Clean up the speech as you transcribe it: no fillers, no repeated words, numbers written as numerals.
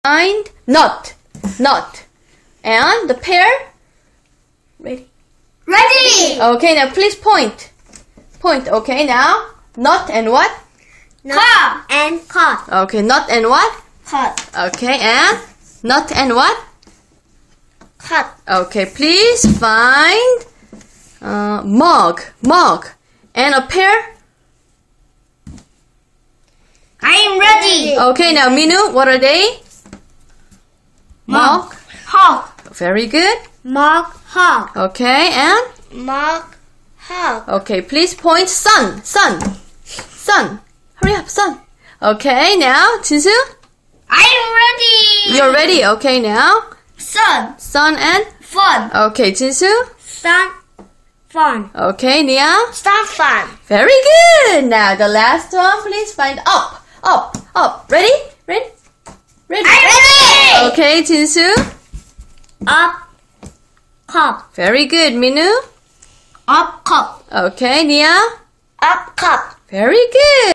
Find not. And the pair. Ready? Ready! Okay, now please point. Okay, now not and what? Cut and cut. Okay, not and what? Cut. Okay, and not and what? Cut. Okay, please find mug and a pair. I am ready. Okay, now Minu, what are they? Mug. Hog. Very good. Mug. Hog. Okay, and Mug. Hog. okay, please point sun. Hurry up, sun. Okay, now Jinsu, I am ready. you're ready. Okay, now Sun. and Fun. okay, Jinsu. Sun. Fun. Okay, Nia. Sun. Fun. Very good. Now the last one, please find up. Ready? I'm ready. Okay, Jinsu. Up. Cup. Very good, Minu. Up. Cup. Okay, Nia. Up. Cup. Very good.